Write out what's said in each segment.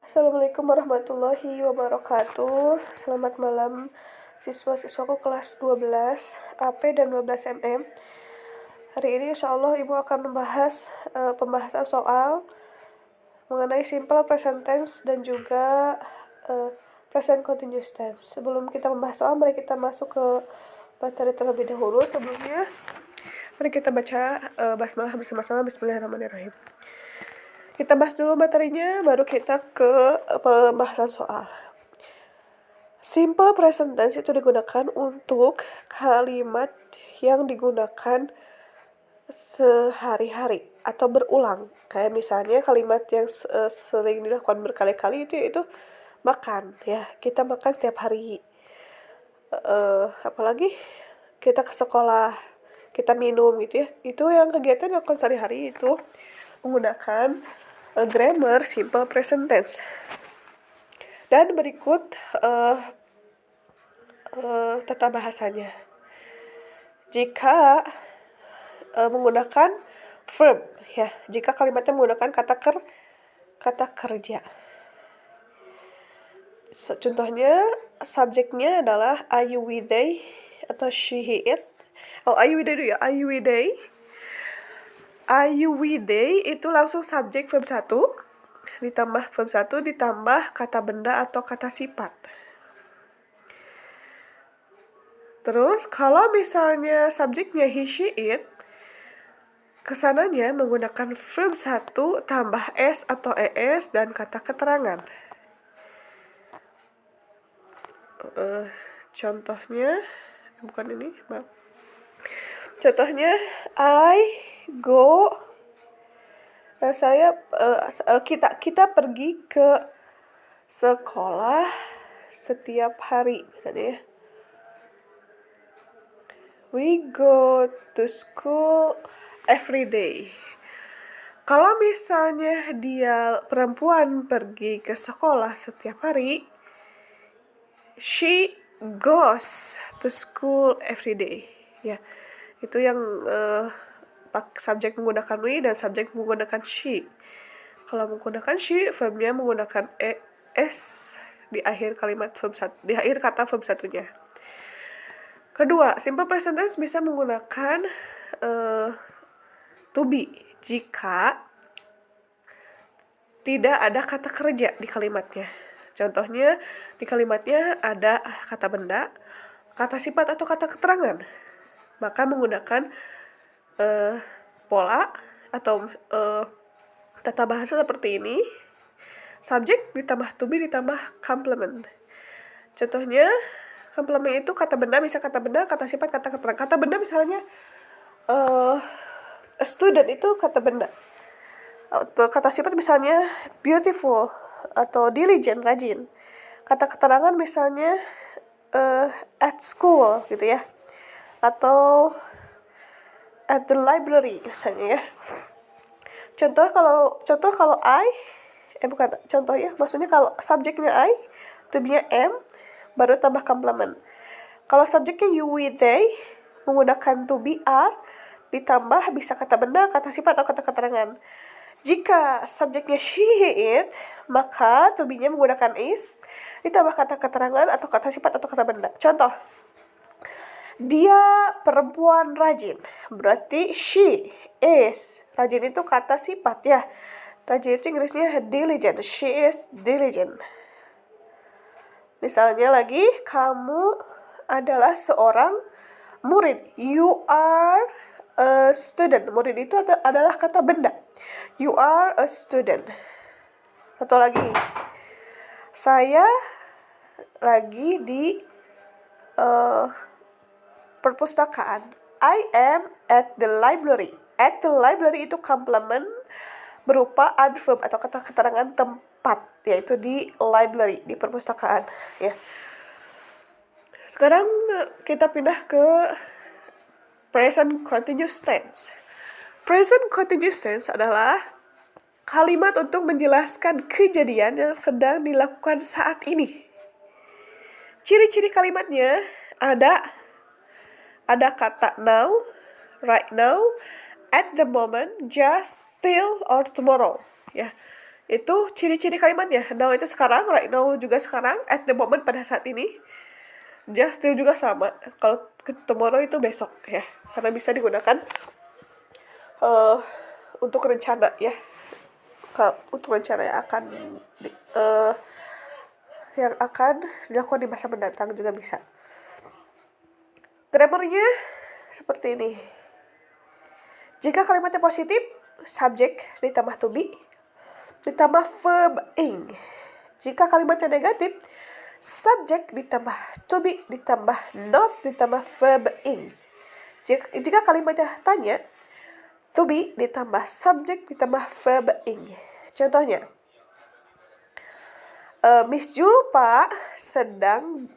Assalamualaikum warahmatullahi wabarakatuh. Selamat malam siswa-siswaku kelas 12 AP dan 12 MM. Hari ini insya Allah Ibu akan membahas pembahasan soal mengenai simple present tense dan juga present continuous tense. Sebelum kita membahas soal, mari kita masuk ke materi terlebih dahulu. Sebelumnya, mari kita baca basmalah bersama-sama. Bismillahirrahmanirrahim. Kita bahas dulu materinya, baru kita ke pembahasan soal. Simple present tense itu digunakan untuk kalimat yang digunakan sehari-hari atau berulang. Kayak misalnya kalimat yang sering dilakukan berkali-kali itu makan, ya. Kita makan setiap hari. Apalagi kita ke sekolah, kita minum gitu ya. Itu yang kegiatan yang dilakukan sehari-hari itu menggunakan grammar simple present tense. Dan berikut tata bahasanya. Jika menggunakan verb, ya, jika kalimatnya menggunakan kata kerja. Contohnya, subjeknya adalah are you with they atau she he it. Are you with they dulu ya? Are you with they? Are you with they itu langsung subjek verb 1 ditambah verb 1 ditambah kata benda atau kata sifat. Terus kalau misalnya subjeknya he, she, it, kesananya menggunakan verb 1 tambah s atau es dan kata keterangan. Contohnya, bukan ini, maaf. Contohnya, I go, kita pergi ke sekolah setiap hari, misalnya ya. We go to school every day. Kalau misalnya dia perempuan pergi ke sekolah setiap hari, she goes to school every day. Ya, itu yang subjek menggunakan we dan subjek menggunakan she. Kalau menggunakan she, verbnya menggunakan es di akhir kalimat verb di akhir kata verb satunya. Kedua, simple present tense bisa menggunakan to be jika tidak ada kata kerja di kalimatnya. Contohnya, di kalimatnya ada kata benda, kata sifat atau kata keterangan. Maka menggunakan pola atau tata bahasa seperti ini. Subjek ditambah to be ditambah complement. Contohnya, complement itu kata benda, bisa kata benda, kata sifat, kata keterangan. Kata benda misalnya a student itu kata benda. Atau kata sifat misalnya beautiful atau diligent, rajin. Kata keterangan misalnya at school gitu ya. Atau at the library misalnya ya. Contoh kalau maksudnya kalau subjeknya I, to be-nya am, baru tambah complement. Kalau subjeknya you, we, they, menggunakan to be, are, ditambah bisa kata benda, kata sifat, atau kata keterangan. Jika subjeknya she, he, it, maka to be-nya menggunakan is, ditambah kata keterangan atau kata sifat atau kata benda. Contoh, dia perempuan rajin, berarti she is. Rajin itu kata sifat ya. Rajin itu Inggrisnya diligent. She is diligent. Misalnya lagi, kamu adalah seorang murid. You are a student. Murid itu adalah kata benda. You are a student. Atau lagi, saya lagi di perpustakaan. I am at the library. At the library itu complement berupa adverb atau kata keterangan tempat, yaitu di library, di perpustakaan ya. Sekarang kita pindah ke present continuous tense. Present continuous tense adalah kalimat untuk menjelaskan kejadian yang sedang dilakukan saat ini. Ciri-ciri kalimatnya ada kata now, right now, at the moment, just, still, or tomorrow. Ya, Itu ciri-ciri kalimatnya. Now itu sekarang, right now juga sekarang, at the moment pada saat ini. Just still juga sama. Kalau tomorrow itu besok ya. Karena bisa digunakan untuk rencana ya. Untuk rencana yang akan dilakukan di masa mendatang juga bisa. Grammarnya seperti ini. Jika kalimatnya positif, subjek ditambah to be, ditambah verb ing. Jika kalimatnya negatif, subjek ditambah to be, ditambah not, ditambah verb ing. Jika kalimatnya tanya, to be ditambah subjek, ditambah verb ing. Contohnya, Miss Julpa sedang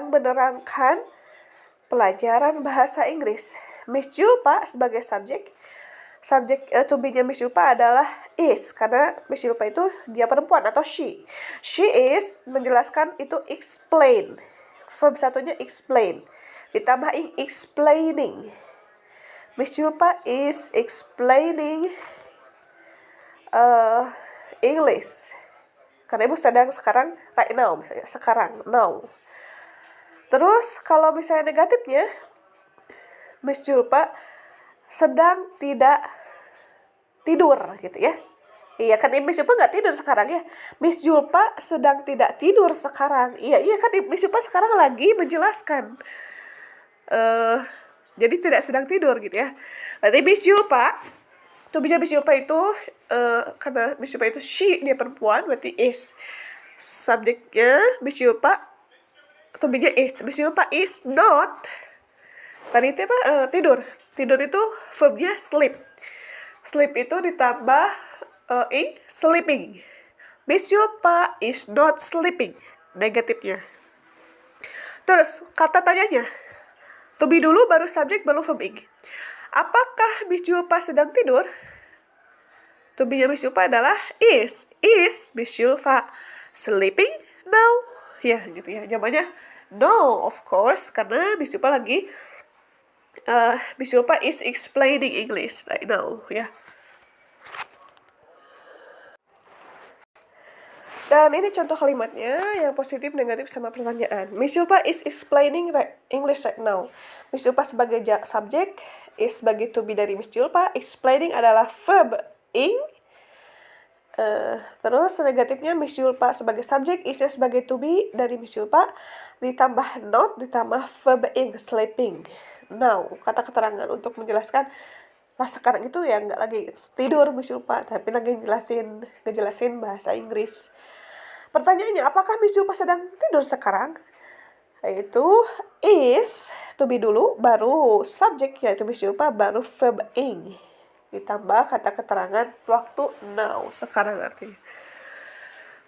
menerangkan pelajaran bahasa Inggris. Miss Julpa sebagai subjek to be-nya Miss Julpa adalah is, karena Miss Julpa itu dia perempuan atau she. She is menjelaskan itu explain. Verb satunya explain. Ditambah explaining. Miss Julpa is explaining English. Karena ibu sedang sekarang right now, misalnya sekarang now. Terus kalau misalnya negatifnya, Miss Julpa sedang tidak tidur gitu ya. Iya kan Miss Julpa nggak tidur sekarang ya. Miss Julpa sedang tidak tidur sekarang. Iya kan Miss Julpa sekarang lagi menjelaskan. Jadi tidak sedang tidur gitu ya. Nanti Miss Julpa, to-be-nya Miss Julpa itu karena Miss Julpa itu she, dia perempuan, berarti is. Subjeknya Miss Julpa, to-be-nya is. Miss Julpa is not. Tadi itu apa? Tidur. Tidur itu verbnya sleep. Sleep itu ditambah sleeping. Miss Julpa is not sleeping. Negatifnya. Terus kata tanyanya, to be dulu baru subjek baru verb ing. Apakah Miss Julpa sedang tidur? To be-nya Miss Julpa adalah is. Is Miss Julpa sleeping now? Ya gitu ya. Jawabannya no, of course, karena Miss Julpa lagi Miss Julpa is explaining English right now ya. Dan ini contoh kalimatnya yang positif, negatif, sama pertanyaan. Miss Julpa is explaining English right now. Miss Julpa sebagai subjek, is sebagai to be dari Miss Julpa, explaining adalah verb ing. Terus negatifnya Miss Julpa sebagai subjek, isnya sebagai to be dari Miss Julpa, ditambah not, ditambah verb ing, sleeping. Now, kata keterangan untuk menjelaskan sekarang itu ya nggak lagi tidur Miss Julpa, tapi lagi ngejelasin bahasa Inggris. Pertanyaannya, apakah Miss Julpa sedang tidur sekarang? Yaitu is, to be dulu, baru subjek yaitu Miss Julpa, baru verb ing. Ditambah kata keterangan waktu now, sekarang artinya.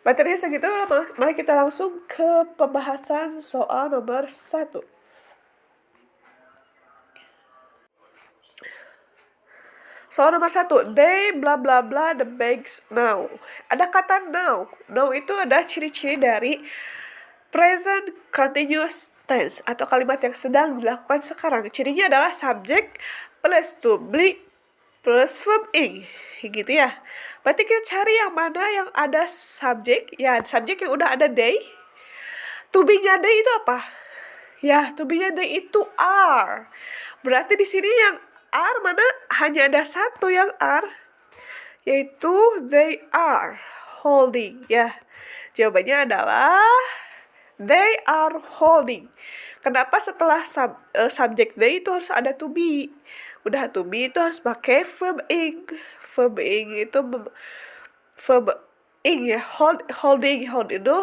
Materinya segitu, mari kita langsung ke pembahasan soal nomor 1. Soal nomor 1, they bla bla bla the bags now. Ada kata now. Now itu ada ciri-ciri dari present continuous tense atau kalimat yang sedang dilakukan sekarang. Cirinya adalah subjek plus to be plus verb ing. Gitu ya. Berarti kita cari yang mana yang ada subjek. Ya, subjek yang udah ada they. To be-nya they itu apa? Ya, to be-nya they itu are. Berarti di sini yang are mana? Hanya ada satu yang are, yaitu they are holding ya. Jawabannya adalah they are holding. Kenapa setelah subjek they itu harus ada to be? Udah to be itu harus pakai verb ing. Verb ing itu verb ing ya. Holding itu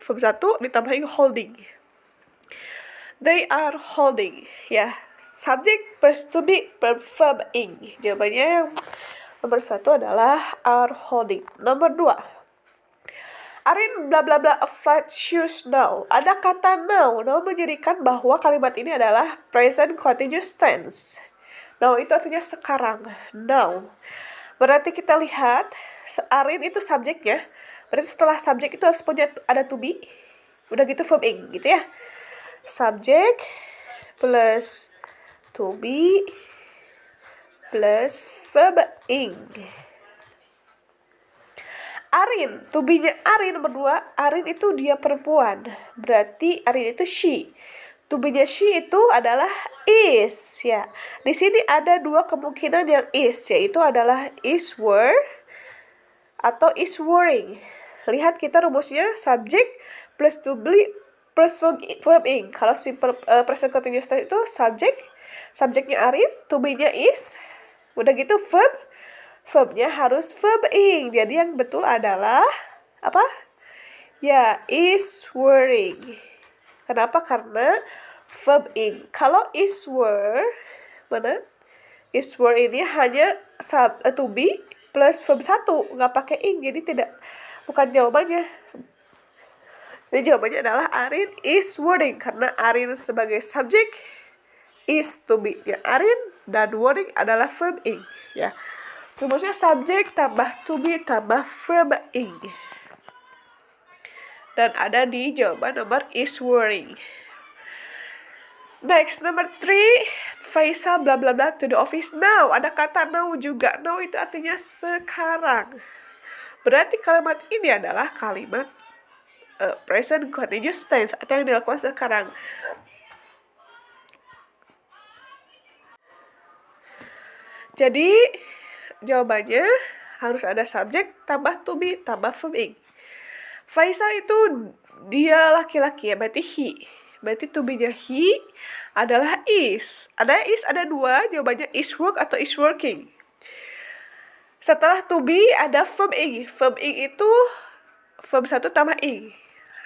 verb 1 ditambahin holding. They are holding ya. Subject plus to be per verb ing. Jawabannya yang nomor 1 adalah are holding. Nomor 2, Arin bla bla bla a flat shoes now. Ada kata now. Now menjadikan bahwa kalimat ini adalah present continuous tense. Now itu artinya sekarang. Now. Berarti kita lihat Arin itu subjeknya. Berarti setelah subjek itu harus punya ada to be. Udah gitu verb ing gitu ya. Subjek plus to be plus verb ing. Arin, to be-nya Arin nomor 2, Arin itu dia perempuan. Berarti Arin itu she. To be-nya she itu adalah is ya. Di sini ada dua kemungkinan yang is, yaitu adalah is were atau is wearing. Lihat kita rumusnya subject plus to be plus verb ing. Kalau simple present continuous tense itu subjeknya Arin, to be-nya is, udah gitu verbnya harus verb ing. Jadi yang betul adalah apa? Ya, is wearing. Kenapa? Karena verb ing. Kalau is were, mana? Is were ini hanya to be plus verb 1, nggak pakai ing, jadi bukan jawabannya. Jadi jawabannya adalah Arin is wearing, karena Arin sebagai subjek, is to be-nya Arin, dan wearing adalah verb ing ya. Rumusnya subjek tambah to be tambah verb ing. Dan ada di jawaban nomor is wearing. Next, number 3, Faisal bla bla bla to the office now. Ada kata now juga. Now itu artinya sekarang. Berarti kalimat ini adalah kalimat present continuous tense atau yang dilakukan sekarang. Jadi jawabannya harus ada subjek tambah to be tambah verb ing. Faisal itu dia laki-laki ya, berarti he. Berarti to be-nya he adalah is. Ada is, ada dua, jawabannya is work atau is working. Setelah to be ada verb ing. Verb ing itu verb 1 tambah ing.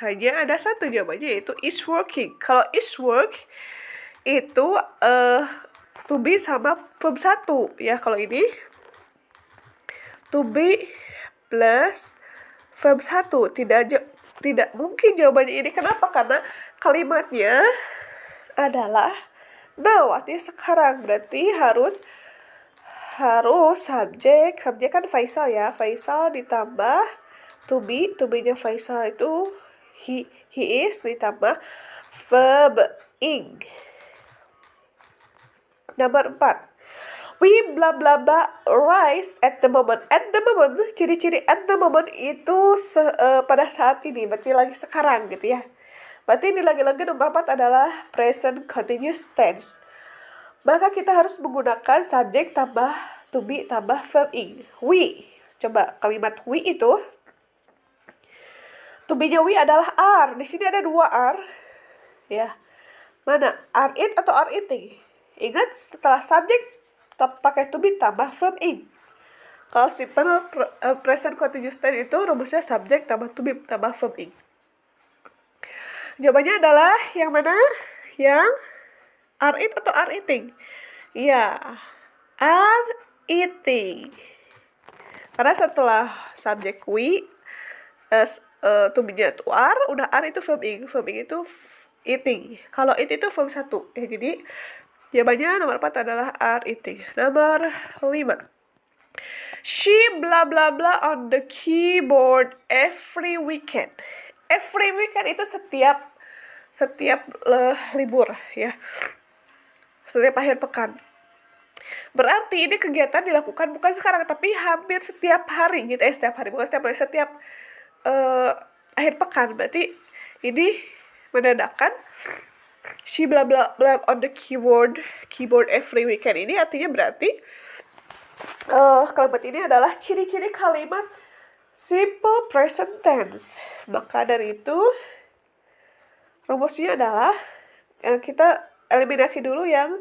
Hanya ada satu jawabannya, yaitu is working. Kalau is work itu to be sama verb 1 ya. Kalau ini to be plus verb 1. Tidak mungkin jawabannya ini. Kenapa? Karena kalimatnya adalah now, artinya sekarang. Berarti harus subjek kan Faisal ya. Faisal ditambah to be-nya Faisal itu he is ditambah verb ing. Nomor 4. We bla bla bla rise at the moment. At the moment, ciri-ciri at the moment itu pada saat ini, berarti lagi sekarang gitu ya. Berarti ini lagi-lagi nomor 4 adalah present continuous tense. Maka kita harus menggunakan subjek tambah to be tambah verb ing. We. Coba kalimat we itu to be-nya we adalah are. Di sini ada 2 are. Ya. Mana? Are it atau are eating? Ingat setelah subjek pakai to be tambah verb ing. Kalau simple present continuous tense itu rumusnya subjek tambah to be tambah verb ing. Jawabannya adalah yang mana? Yang are it atau are eating? Ya, are eating. Karena setelah subjek we, to be-nya to are, udah are itu verb ing. Verb ing itu eating. Kalau eat itu verb 1. Ya, jadi jawabannya nomor 4 adalah are eating. Nomor 5. She bla bla bla on the keyboard every weekend. Every weekend itu setiap libur ya. Setiap akhir pekan. Berarti ini kegiatan dilakukan bukan sekarang tapi hampir setiap hari gitu ya. Setiap hari, bukan setiap hari, setiap akhir pekan. Berarti ini menandakan she bla bla bla on the keyboard every weekend. Ini artinya berarti kalimat ini adalah ciri-ciri kalimat simple present tense. Maka dari itu rumusnya adalah kita eliminasi dulu yang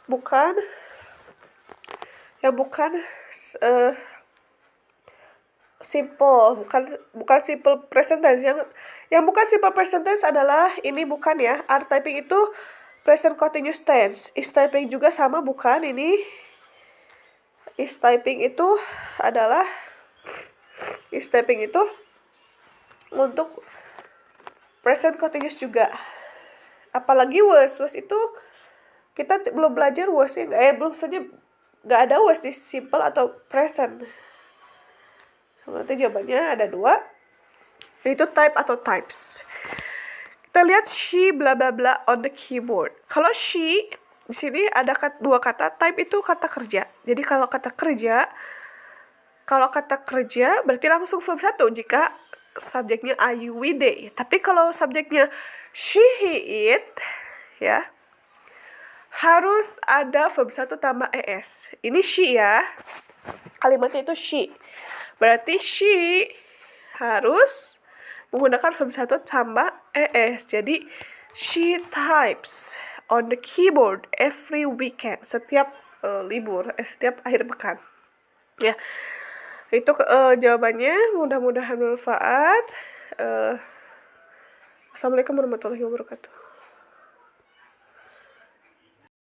bukan simple, bukan simple present tense. Yang bukan simple present tense adalah ini, bukan ya. Are typing itu present continuous tense. Is typing juga sama, bukan. Ini is typing itu adalah untuk present continuous juga. Apalagi was itu kita belum belajar wasnya, nggak ada was di simple atau present. Nanti jawabannya ada 2, yaitu type atau types. Kita lihat she bla bla bla on the keyboard. Kalau she di sini ada 2 kata. Type itu kata kerja. Jadi kalau kata kerja Kalau kata kerja berarti langsung verb 1 jika subjeknya I, you, we, they. Tapi kalau subjeknya she, he, it, ya, harus ada verb 1 tambah es. Ini she ya. Kalimatnya itu she. Berarti she harus menggunakan verb 1 tambah es. Jadi she types on the keyboard every weekend. Setiap setiap akhir pekan. Ya. Itu jawabannya, mudah-mudahan bermanfaat. Assalamualaikum warahmatullahi wabarakatuh.